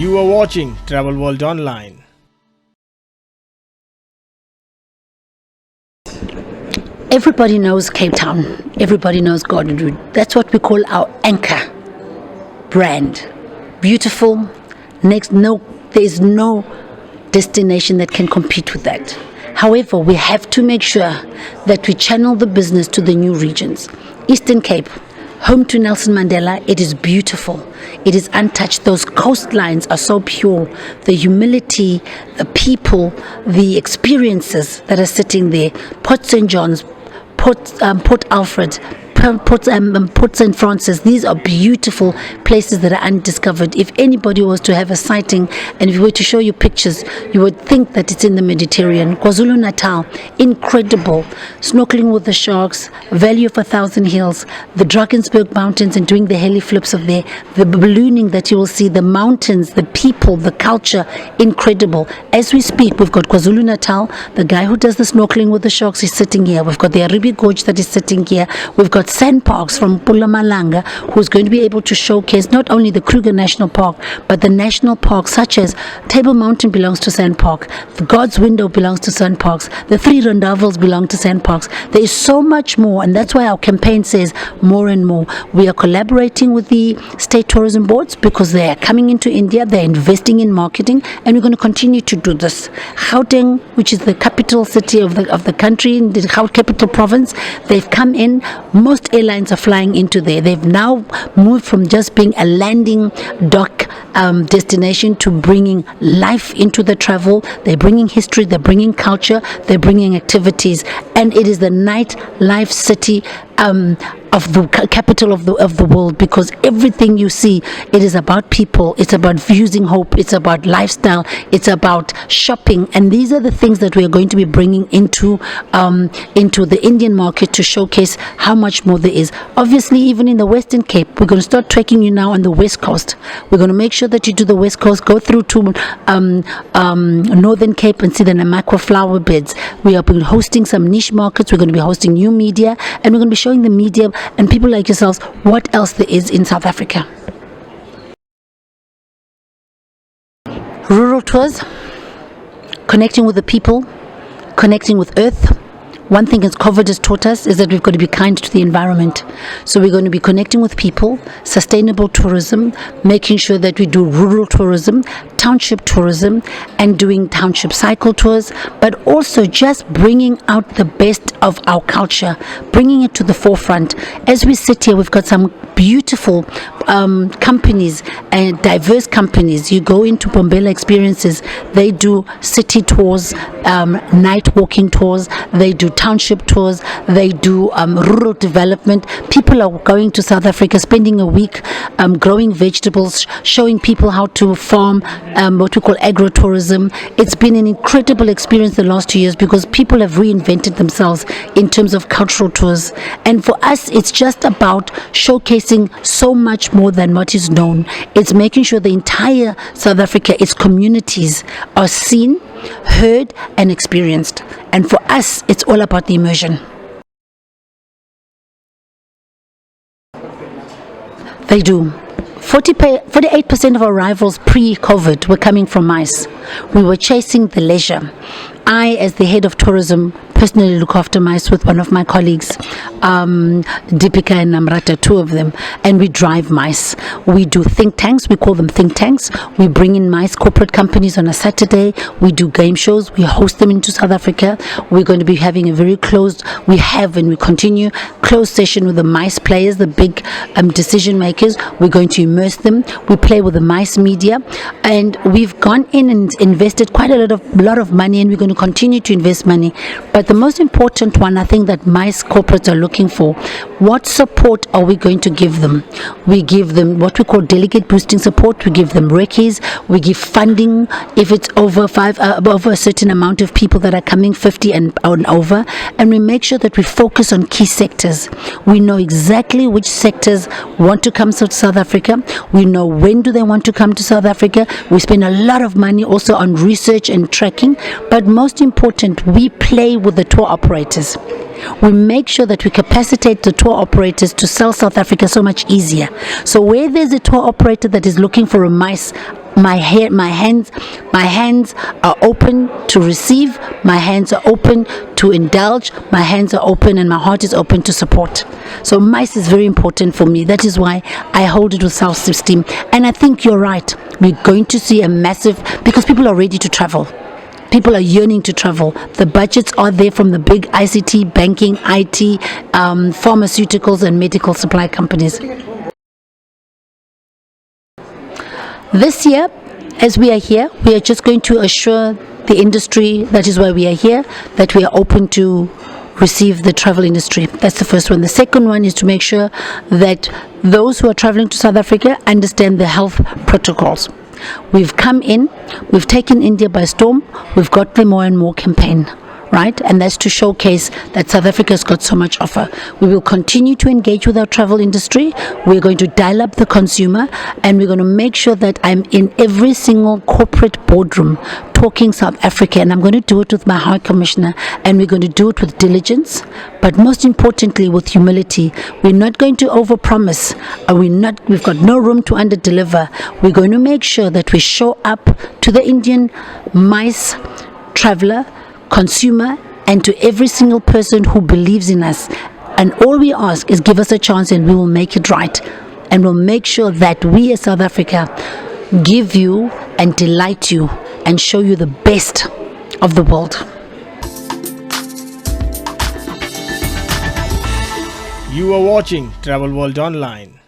You are watching Travel World Online. Everybody knows Cape Town. Everybody knows Garden Route. That's what we call our anchor brand. Beautiful. There is no destination that can compete with that. However, we have to make sure that we channel the business to the new regions. Eastern Cape, home to Nelson Mandela, it is beautiful. It is untouched. Those coastlines are so pure. The humility, the people, the experiences that are sitting there. Port St. John's, Port Alfred, Port St. Francis, these are beautiful places that are undiscovered. If anybody was to have a sighting and if we were to show you pictures, you would think that it's in the Mediterranean. KwaZulu-Natal, incredible. Snorkeling with the sharks, Valley of 1,000 Hills, the Drakensberg Mountains and doing the heli flips of there, the ballooning that you will see, the mountains, the people, the culture, incredible. As we speak, we've got KwaZulu-Natal, the guy who does the snorkeling with the sharks is sitting here. We've got the Aribi Gorge that is sitting here. We've got Sandparks from Pulamalanga, who's going to be able to showcase not only the Kruger National Park, but the national parks such as Table Mountain belongs to Sandpark, the God's Window belongs to Sandparks, the Three Rondavels belong to Sandparks. There is so much more, and that's why our campaign says more and more. We are collaborating with the state tourism boards because they are coming into India, they're investing in marketing, and we're going to continue to do this. Gauteng, which is the capital city of the country, in the capital province, they've come in. Most airlines are flying into there. They've now moved from just being a landing dock destination to bringing life into the travel. They're bringing history, they're bringing culture, they're bringing activities, and it is the nightlife city of the capital of the world, because everything you see, it is about people, it's about fusing hope, it's about lifestyle, it's about shopping, and these are the things that we are going to be bringing into the Indian market to showcase how much more there is. Obviously, even in the Western Cape, we're going to start tracking you now on the West Coast. We're going to make sure that you do the West Coast, go through to Northern Cape and see the Namakwa flower beds. We are hosting some niche markets, we're going to be hosting new media, and we're going to be showing the media and people like yourselves what else there is in South Africa. Rural tours, connecting with the people, connecting with earth. One thing as COVID has taught us is that we've got to be kind to the environment. So we're going to be connecting with people, sustainable tourism, making sure that we do rural tourism, township tourism, and doing township cycle tours, but also just bringing out the best of our culture, bringing it to the forefront. As we sit here, we've got some beautiful companies and diverse companies. You go into Bombela Experiences, they do city tours, night walking tours, they do township tours, they do rural development. People are going to South Africa, spending a week growing vegetables, showing people how to farm, what we call agro-tourism. It's been an incredible experience the last 2 years because people have reinvented themselves in terms of cultural tours. And for us, it's just about showcasing so much more than what is known. It's making sure the entire South Africa, its communities are seen, heard, and experienced. And for us, it's all about the immersion. They do. 48% of arrivals pre-COVID were coming from MICE. We were chasing the leisure. I, as the head of tourism, personally look after MICE with one of my colleagues, Deepika and Namrata, two of them, and we drive MICE. We do think tanks, we call them think tanks. We bring in MICE corporate companies on a Saturday. We do game shows, we host them into South Africa. We're going to be having a very closed, we have and we continue, closed session with the MICE players, the big decision makers. We're going to immerse them. We play with the MICE media, and we've gone in and invested quite a lot of money, and we're going to continue to invest money. But the most important one, I think, that MICE corporates are looking for, what support are we going to give them? We give them what we call delegate boosting support. We give them recce's. We give funding if it's over a certain amount of people that are coming, 50 and over, and we make sure that we focus on key sectors. We know exactly which sectors want to come to South Africa. We know when do they want to come to South Africa. We spend a lot of money also on research and tracking, but most important, we play with the tour operators. We make sure that we capacitate the tour operators to sell South Africa so much easier. So where there's a tour operator that is looking for a MICE my hands are open to receive, my hands are open to indulge, my hands are open and my heart is open to support. So MICE is very important for me. That is why I hold it with self-esteem. And I think you're right, we're going to see a massive, because people are ready to travel. People are yearning to travel. The budgets are there from the big ICT, banking, IT, pharmaceuticals and medical supply companies. This year, as we are here, we are just going to assure the industry, that is why we are here, that we are open to receive the travel industry. That's the first one. The second one is to make sure that those who are traveling to South Africa understand the health protocols. We've come in, we've taken India by storm, we've got the More and More campaign, right? And that's to showcase that South Africa has got so much offer. We will continue to engage with our travel industry. We're going to dial up the consumer, and we're going to make sure that I'm in every single corporate boardroom talking South Africa, and I'm going to do it with my High Commissioner, and we're going to do it with diligence, but most importantly with humility. We're not going to overpromise. We've got no room to underdeliver. We're going to make sure that we show up to the Indian MICE traveler, consumer, and to every single person who believes in us. And all we ask is give us a chance and we will make it right. And we'll make sure that we as South Africa give you and delight you and show you the best of the world. You are watching Travel World Online.